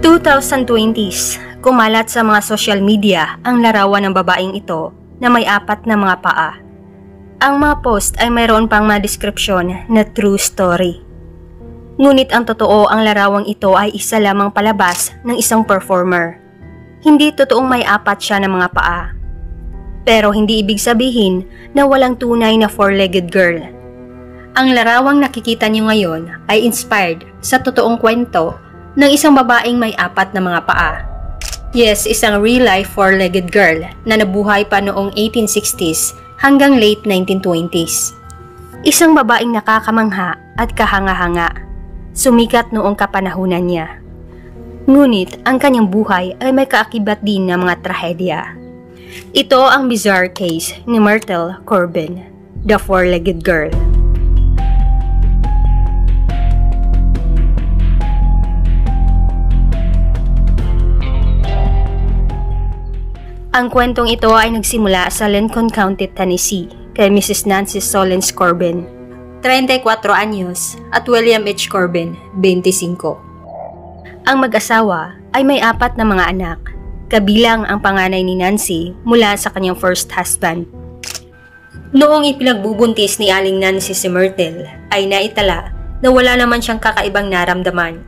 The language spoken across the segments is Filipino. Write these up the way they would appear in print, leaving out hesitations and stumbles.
2020s, kumalat sa mga social media ang larawan ng babaeng ito na may 4 na mga paa. Ang mga post ay mayroon pang mga description na true story. Ngunit ang totoo, ang larawang ito ay isa lamang palabas ng isang performer. Hindi totoong may 4 siya na mga paa. Pero hindi ibig sabihin na walang tunay na 4-legged girl. Ang larawang nakikita niyo ngayon ay inspired sa totoong kwento ng isang babaeng may 4 na mga paa. Yes, isang real-life 4-legged girl na nabuhay pa noong 1860s hanggang late 1920s. Isang babaeng nakakamangha at kahanga-hanga. Sumikat noong kapanahunan niya. Ngunit ang kanyang buhay ay may kaakibat din na mga trahedya. Ito ang bizarre case ni Myrtle Corbin, the 4-legged girl. Ang kwentong ito ay nagsimula sa Lincoln County, Tennessee, kay Mrs. Nancy Solens Corbin, 34 anyos, at William H. Corbin, 25. Ang mag-asawa ay may 4 na mga anak, kabilang ang panganay ni Nancy mula sa kanyang first husband. Noong ipinagbubuntis ni Aling Nancy si Myrtle, ay naitala na wala naman siyang kakaibang naramdaman.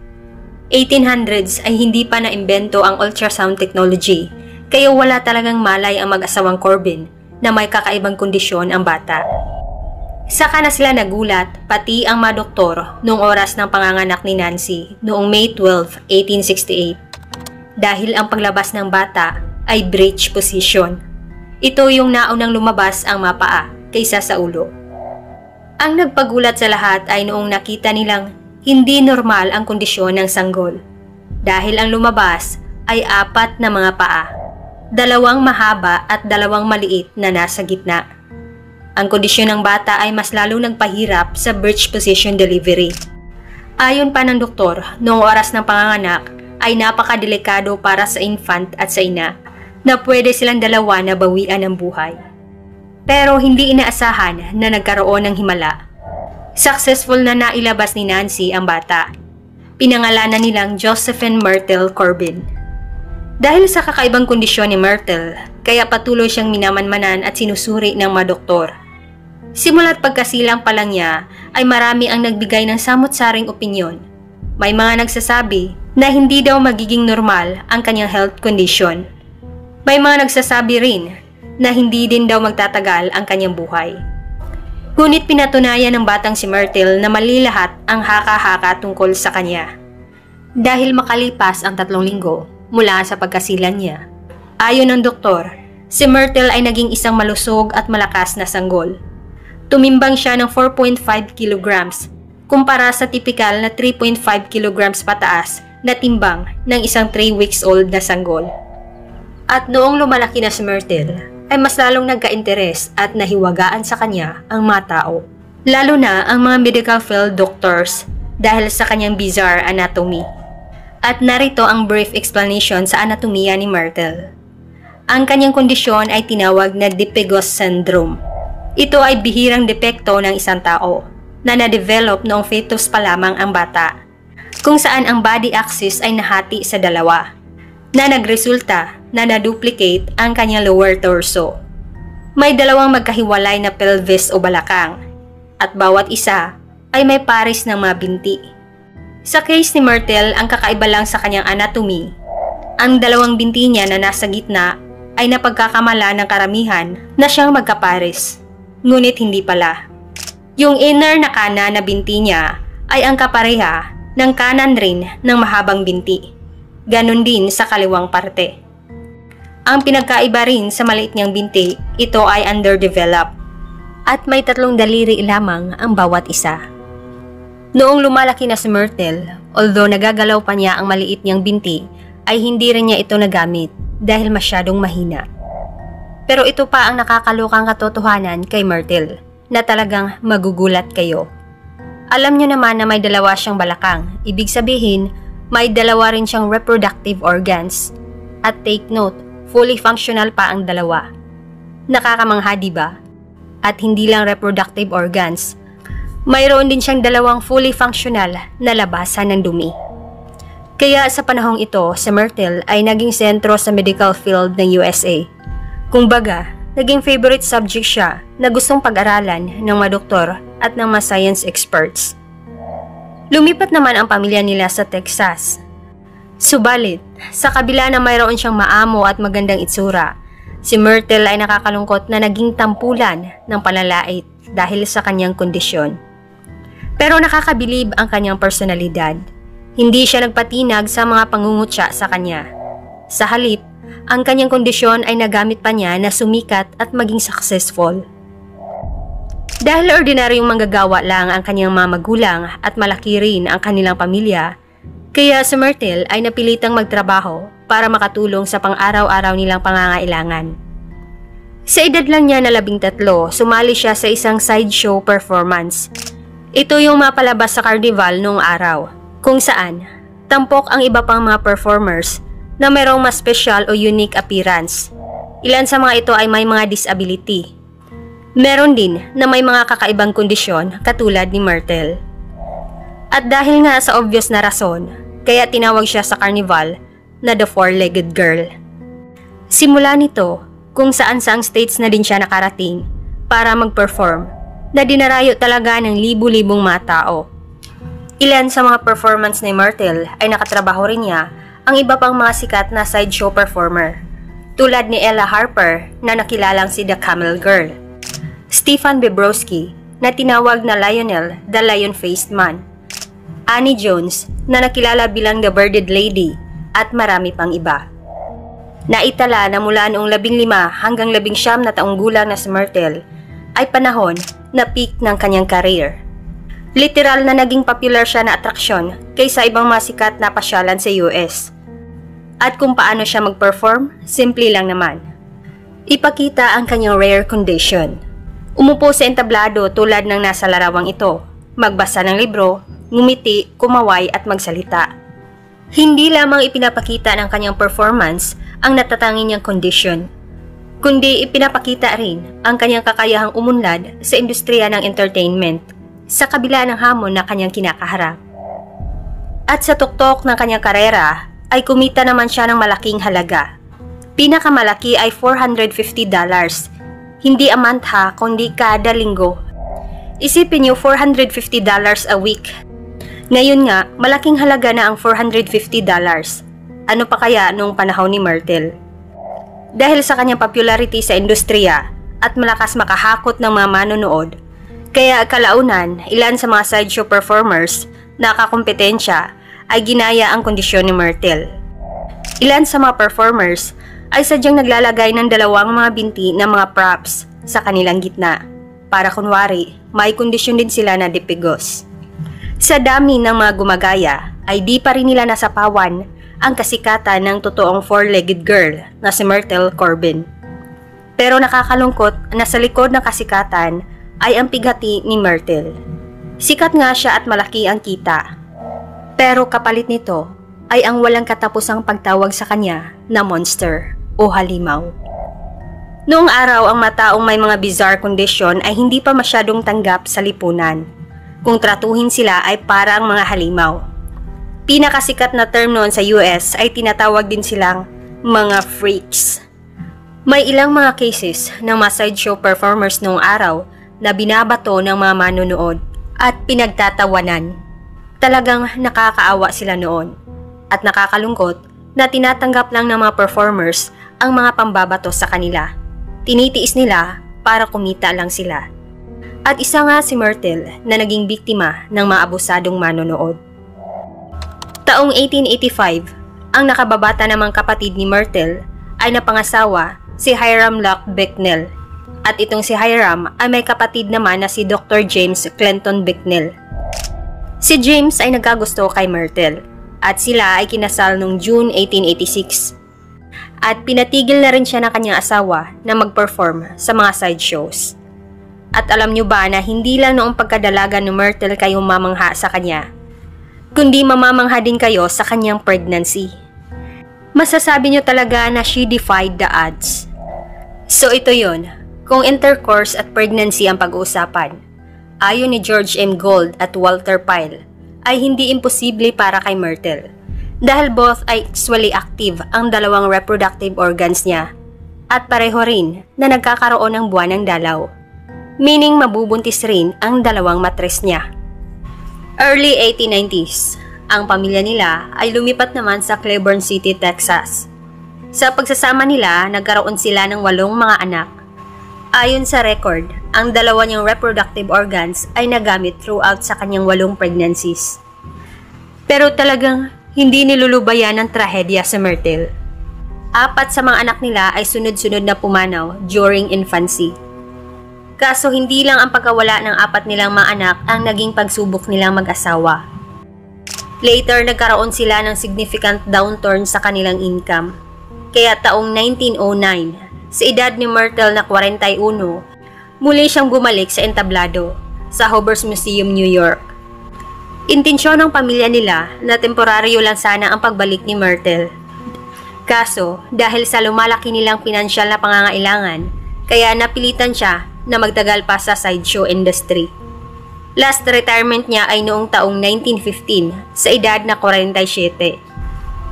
1800s ay hindi pa naimbento ang ultrasound technology, kaya wala talagang malay ang mag-asawang Corbin na may kakaibang kondisyon ang bata. Saka na sila nagulat, pati ang mga doktor, noong oras ng panganganak ni Nancy noong May 12, 1868. Dahil ang paglabas ng bata ay breech position. Ito yung naunang lumabas ang mga paa kaysa sa ulo. Ang nagpagulat sa lahat ay noong nakita nilang hindi normal ang kondisyon ng sanggol. Dahil ang lumabas ay 4 na mga paa. 2 mahaba at 2 maliit na nasa gitna. Ang kondisyon ng bata ay mas lalong nagpahirap sa breech position delivery. Ayon pa ng doktor, noong oras ng panganganak ay napakadelikado para sa infant at sa ina na pwede silang dalawa na bawian ng buhay. Pero hindi inaasahan na nagkaroon ng himala. Successful na nailabas ni Nancy ang bata. Pinangalanan nilang Josephine Myrtle Corbin. Dahil sa kakaibang kondisyon ni Myrtle, kaya patuloy siyang minamanmanan at sinusuri ng mga doktor. Simula't pagkasilang pa lang niya ay marami ang nagbigay ng samot-saring opinyon. May mga nagsasabi na hindi daw magiging normal ang kanyang health condition. May mga nagsasabi rin na hindi din daw magtatagal ang kanyang buhay. Ngunit pinatunayan ng batang si Myrtle na mali lahat ang haka-haka tungkol sa kanya. Dahil makalipas ang 3 linggo mula sa pagkasilan niya, ayon ng doktor, si Myrtle ay naging isang malusog at malakas na sanggol. Tumimbang siya ng 4.5 kilograms kumpara sa tipikal na 3.5 kilograms pataas na timbang ng isang 3 weeks old na sanggol. At noong lumalaki na si Myrtle, ay mas lalong nagka-interes at nahiwagaan sa kanya ang mga tao, lalo na ang mga medical field doctors dahil sa kanyang bizarre anatomy. At narito ang brief explanation sa anatomiya ni Myrtle. Ang kanyang kondisyon ay tinawag na Dipegos syndrome. Ito ay bihirang depekto ng isang tao na na-develop noong fetus pa lamang ang bata, kung saan ang body axis ay nahati sa 2, na nagresulta na na-duplicate ang kanyang lower torso. May 2 magkahiwalay na pelvis o balakang, at bawat isa ay may pares ng mga binti. Sa case ni Myrtle, ang kakaiba lang sa kanyang anatomy, ang 2 binti niya na nasa gitna ay napagkakamala ng karamihan na siyang magkapares. Ngunit hindi pala. Yung inner na kanan na binti niya ay ang kapareha ng kanan rin ng mahabang binti. Ganon din sa kaliwang parte. Ang pinagkaiba rin sa maliit niyang binti, ito ay underdeveloped. At may 3 daliri lamang ang bawat isa. Noong lumalaki na si Myrtle, although nagagalaw pa niya ang maliit niyang binti, ay hindi rin niya ito nagamit dahil masyadong mahina. Pero ito pa ang nakakalokang katotohanan kay Myrtle, na talagang magugulat kayo. Alam niyo naman na may 2 siyang balakang, ibig sabihin, may 2 rin siyang reproductive organs. At take note, fully functional pa ang 2. Nakakamangha, diba? At hindi lang reproductive organs, mayroon din siyang 2 fully functional na labasan ng dumi. Kaya sa panahong ito, si Myrtle ay naging sentro sa medical field ng USA. Kumbaga, naging favorite subject siya na gustong pag-aralan ng mga doktor at ng mga science experts. Lumipat naman ang pamilya nila sa Texas. Subalit, sa kabila na mayroon siyang maamo at magandang itsura, si Myrtle ay nakakalungkot na naging tampulan ng panlalait dahil sa kanyang kondisyon. Pero nakakabilib ang kanyang personalidad. Hindi siya nagpatinag sa mga pangungutya sa kanya. Sa halip, ang kanyang kondisyon ay nagamit pa niya na sumikat at maging successful. Dahil ordinaryong manggagawa lang ang kanyang mga magulang at malaki rin ang kanilang pamilya, kaya si Myrtle ay napilitang magtrabaho para makatulong sa pang-araw-araw nilang pangangailangan. Sa edad lang niya na 13, sumali siya sa isang sideshow performance. Ito yung mapalabas sa carnival noong araw, kung saan tampok ang iba pang mga performers na mayroong mas special o unique appearance. Ilan sa mga ito ay may mga disability. Meron din na may mga kakaibang kondisyon katulad ni Myrtle. At dahil nga sa obvious na rason, kaya tinawag siya sa carnival na The Four-Legged Girl. Simula nito, kung saan-saang states na din siya nakarating para mag-perform, na dinarayo talaga ng libu-libong mga tao. Ilan sa mga performance ni Myrtle ay nakatrabaho rin niya ang iba pang mga sikat na sideshow performer, tulad ni Ella Harper na nakilalang si The Camel Girl, Stefan Bebrowski na tinawag na Lionel the Lion-Faced Man, Annie Jones na nakilala bilang The Bearded Lady at marami pang iba. Naitala na mula noong 15 hanggang 19 na taong gulang na si Myrtle ay panahon na peak ng kanyang career. Literal na naging popular siya na atraksyon kaysa ibang mga sikat na pasyalan sa US. At kung paano siya mag-perform, simple lang naman. Ipakita ang kanyang rare condition. Umupo sa entablado tulad ng nasa larawang ito, magbasa ng libro, ngumiti, kumaway at magsalita. Hindi lamang ipinapakita ng kanyang performance ang natatangi niyang condition, kundi ipinapakita rin ang kanyang kakayahang umunlad sa industriya ng entertainment sa kabila ng hamon na kanyang kinakaharap. At sa tuktok ng kanyang karera ay kumita naman siya ng malaking halaga. Pinakamalaki ay $450, hindi a month ha, kundi kada linggo. Isipin niyo $450 a week. Ngayon nga, malaking halaga na ang $450. Ano pa kaya noong panahon ni Myrtle? Dahil sa kanyang popularity sa industriya at malakas makahakot ng mga manonood, kaya kalaunan, ilan sa mga sideshow performers na kakompetensya ay ginaya ang kondisyon ni Myrtle. Ilan sa mga performers ay sadyang naglalagay ng dalawang mga binti na mga props sa kanilang gitna para kunwari may kondisyon din sila na dipigos. Sa dami ng mga gumagaya ay di pa rin nila nasapawan ang kasikatan ng totoong four-legged girl na si Myrtle Corbin. Pero nakakalungkot na sa likod ng kasikatan ay ang pighati ni Myrtle. Sikat nga siya at malaki ang kita. Pero kapalit nito ay ang walang katapusang pagtawag sa kanya na monster o halimaw. Noong araw ang mataong may mga bizarre condition ay hindi pa masyadong tanggap sa lipunan. Kung tratuhin sila ay parang mga halimaw. Pinakasikat na term noon sa US ay tinatawag din silang mga freaks. May ilang mga cases ng mga sideshow performers noong araw na binabato ng mga manonood at pinagtatawanan. Talagang nakakaawa sila noon at nakakalungkot na tinatanggap lang ng mga performers ang mga pambabato sa kanila. Tinitiis nila para kumita lang sila. At isa nga si Myrtle na naging biktima ng mga abusadong manonood. Taong 1885, ang nakababata namang kapatid ni Myrtle ay napangasawa si Hiram Locke Bicknell. At itong si Hiram ay may kapatid naman na si Dr. James Clinton Bicknell. Si James ay nagkagusto kay Myrtle at sila ay kinasal noong June 1886. At pinatigil na rin siya ng kanyang asawa na mag-perform sa mga sideshows. At alam nyo ba na hindi lang noong pagkadalaga ni Myrtle kayo mamangha sa kanya, kundi mamamangha din kayo sa kanyang pregnancy. Masasabi nyo talaga na she defied the odds. So ito yun, kung intercourse at pregnancy ang pag-uusapan, ayon ni George M. Gould at Walter Pyle, ay hindi imposible para kay Myrtle. dahil both ay sexually active ang dalawang reproductive organs niya at pareho rin na nagkakaroon ng buwan ng dalaw, meaning mabubuntis rin ang dalawang matres niya. Early 1890s, ang pamilya nila ay lumipat naman sa Cleburne City, Texas. Sa pagsasama nila, nagkaroon sila ng 8 mga anak. Ayon sa record, ang dalawa niyang reproductive organs ay nagamit throughout sa kanyang 8 pregnancies. Pero talagang hindi nilulubayan ng trahedya si Myrtle. 4 sa mga anak nila ay sunod-sunod na pumanaw during infancy. Kaso hindi lang ang pagkawala ng 4 nilang mga anak ang naging pagsubok nilang mag-asawa. Later, nagkaroon sila ng significant downturn sa kanilang income. Kaya taong 1909, sa edad ni Myrtle na 41, muli siyang bumalik sa entablado sa Hoover's Museum, New York. Intensyon ng pamilya nila na temporaryo lang sana ang pagbalik ni Myrtle. Kaso, dahil sa lumalaki nilang pinansyal na pangangailangan, kaya napilitan siya na magtagal pa sa sideshow industry. Last retirement niya ay noong taong 1915 sa edad na 47.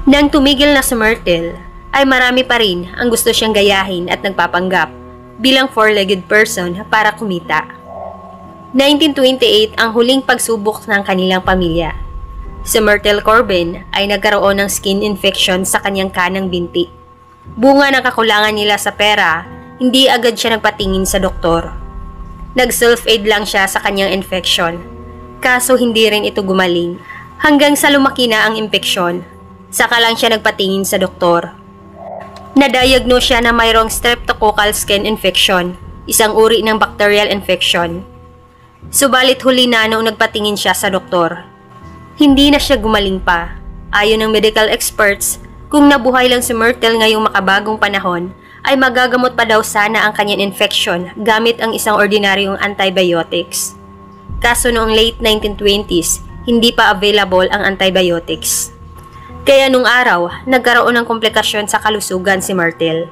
Nang tumigil na si Myrtle, ay marami pa rin ang gusto siyang gayahin at nagpapanggap bilang 4-legged person para kumita. 1928 ang huling pagsubok ng kanilang pamilya. Si Myrtle Corbin ay nagkaroon ng skin infection sa kanyang kanang binti. Bunga ng kakulangan nila sa pera, hindi agad siya nagpatingin sa doktor. Nag-self-aid lang siya sa kanyang infection. Kaso hindi rin ito gumaling hanggang sa lumaki na ang impeksyon. Saka lang siya nagpatingin sa doktor. Na-diagnose siya na mayroong streptococcal skin infection, isang uri ng bacterial infection. Subalit huli na noong nagpatingin siya sa doktor. Hindi na siya gumaling pa. Ayon ng medical experts, kung nabuhay lang si Myrtle ngayong makabagong panahon, ay magagamot pa daw sana ang kanyang infection gamit ang isang ordinaryong antibiotics. Kaso noong late 1920s, hindi pa available ang antibiotics. Kaya nung araw, nagkaroon ng komplikasyon sa kalusugan si Myrtle.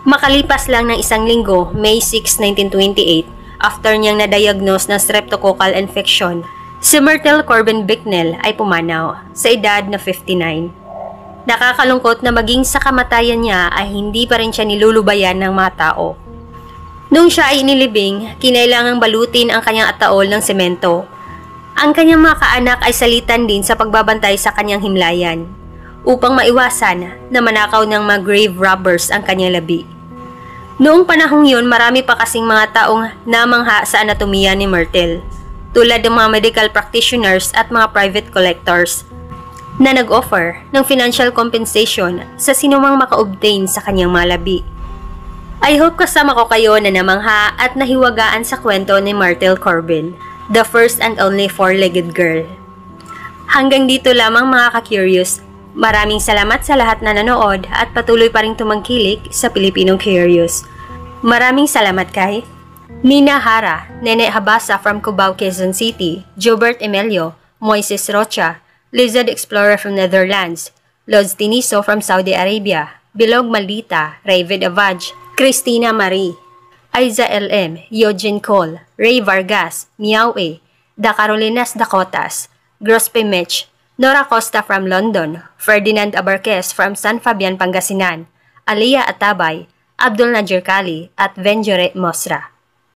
Makalipas lang ng 1 linggo, May 6, 1928, after niyang na-diagnose ng streptococcal infection, si Myrtle Corbin Bicknell ay pumanaw sa edad na 59. Nakakalungkot na maging sa kamatayan niya ay hindi pa rin siya nilulubayan ng mga tao. Nung siya ay inilibing, kinailangang balutin ang kanyang ataol ng semento. Ang kanyang mga kaanak ay salitan din sa pagbabantay sa kanyang himlayan upang maiwasan na manakaw ng mga grave robbers ang kanyang labi. Noong panahong yun, marami pa kasing mga taong namangha sa anatomiya ni Myrtle, tulad ng mga medical practitioners at mga private collectors na nag-offer ng financial compensation sa sinumang maka-obtain sa kanyang mga labi. I hope kasama ko kayo na namangha at nahiwagaan sa kwento ni Myrtle Corbin, the first and only 4-legged girl. Hanggang dito lamang mga ka-curious. Maraming salamat sa lahat na nanood at patuloy pa rin tumangkilik sa Pilipinong Curious. Maraming salamat kay Nina Hara, Nene Habasa from Cubao, Quezon City, Jobert Emelio, Moises Rocha, Lizard Explorer from Netherlands, Lods Tiniso from Saudi Arabia, Bilog Maldita, Ravid Avaj, Christina Marie, Aiza LM, Eugene Cole, Ray Vargas, Miao A, Da Carolinas Dakotas, Grospe Mech, Nora Costa from London, Ferdinand Abarquez from San Fabian, Pangasinan, Aliyah Atabay, Abdul Najir Kali at Venjure Mosra.